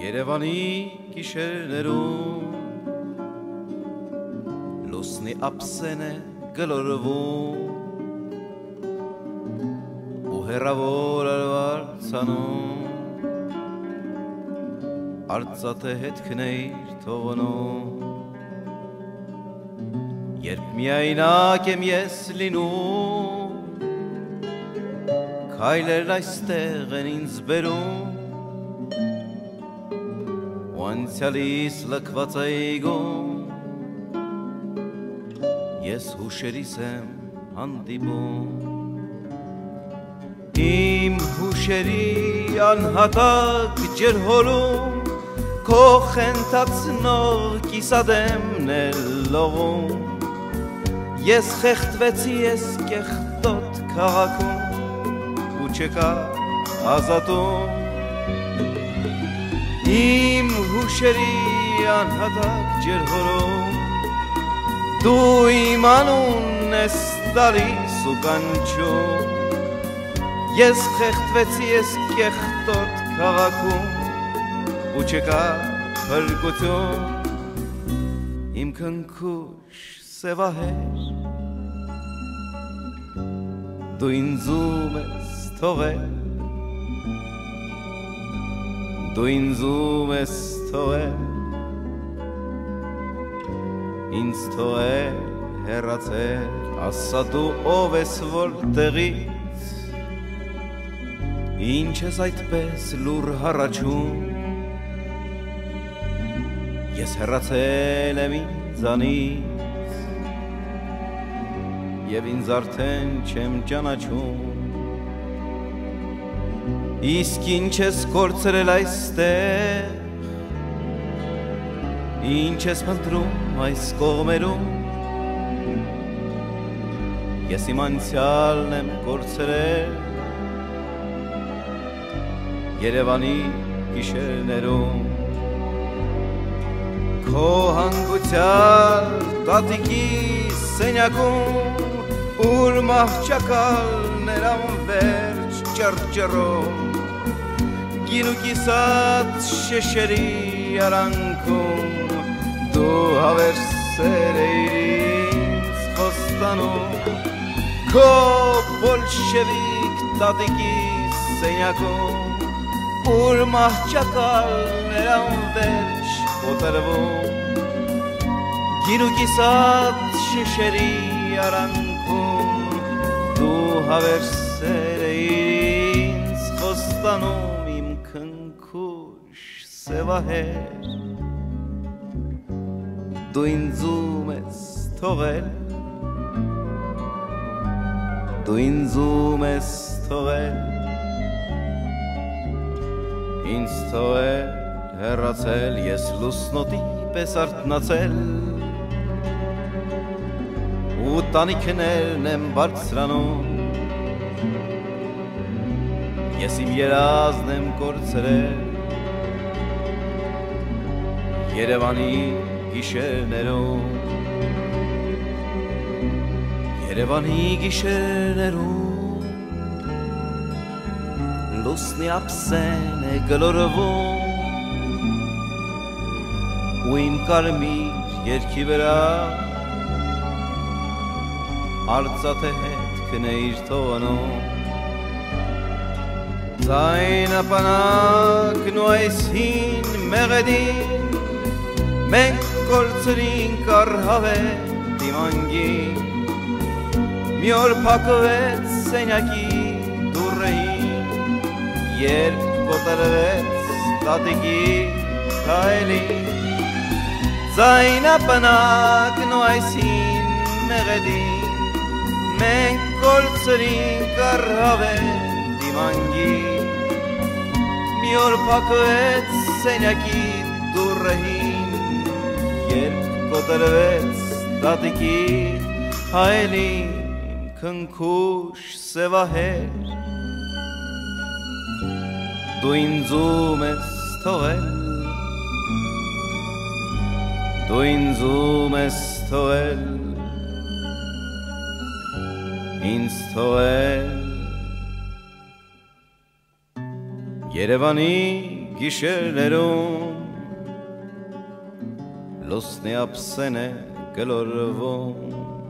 Երևանի գիշերներում լուսնի ափսեն է գլորվում ու հեռավոր արվարձանում արծաթե հետքներ թողնում երբ միայնակ եմ ես լինում քայլերն այստեղ են ինձ բերում Անցյալիս լքված այգում ես հուշերիս եմ հանդիպում իմ հուշերի անհատակ ջրհոլում քո խենթացնող կիսադեմն է լողում ես խեղդվեցի ես կեղտոտ քաղաքում ու չկա ազատում Իմ հուշերի անհատակ ջրհորում Դու իմ անունն ես տալիս ու կանչում Ես խեղդվեցի ես կեղտոտ քաղաքում ու չկա փրկություն Իմ քնքուշ սևահեր Դու ինձում ես թողել Դու ինձում ես թողել, ինձ թողել, հեռացել, ասա դու ով ես որտեղից, ինչ ես այդպես լուր հառաչում, ես հեռացել եմ ինձանից, և ինձ արդեն չեմ ճանաչում, Իսկ ինչ ես կորցրել այստեղ, ինչ ես փնտրում այս կողմերում, ես իմ անցյալն եմ կորցրել, Երևանի գիշերներում, քո հանգուցյալ տատիկի սենյակում, ուր մահճակալներ անվերջ ճռճռում, Գինուկիսատ շեշերի արանքում Դու հավերսեր էիր ինձ խոստանում Քո բոլշևիկ տատիկի սենյակում Ուր մահճակալներ անվերջ կոտրվում Գինուկիսատ շեշերի արանքում Դու հավերսեր էիր ինձ խոստանում քնքուշ սևահեր Դու ինձում ես թողել Դու ինձում ես թողել Ինձ թողել հեռացել ես լուսնոտի պես արթնացել ու տանիքներն եմ բարձրանում Ես իմ երազն եմ կորցրել Երևանի գիշերներում Երևանի գիշերներում Լուսնի ափսեն է գլորվում ու իմ կարմիր երգի վրա արծաթե հետքն է իր թողնում Ձայնապանակն ու այս հին մեղեդին Մենք կորցրինք առհավետ դիմանգին Մի օր փակվեց սենյակի դուռին Երբ կոտրվեց տատիկի քայլին Ձայնապանակն ու այս հին մեղեդին Մենք կորցրինք առհավետ Մի օր փակվեց սենյակի դուռին Երբ կոտրվեց տատիկի հայելին քնքուշ սևահեր Դու ինձում ես թողել Դու ինձում ես թողել Ինձ թողել Երևանի գիշերներում Լուսնի ափսեն է գլորվում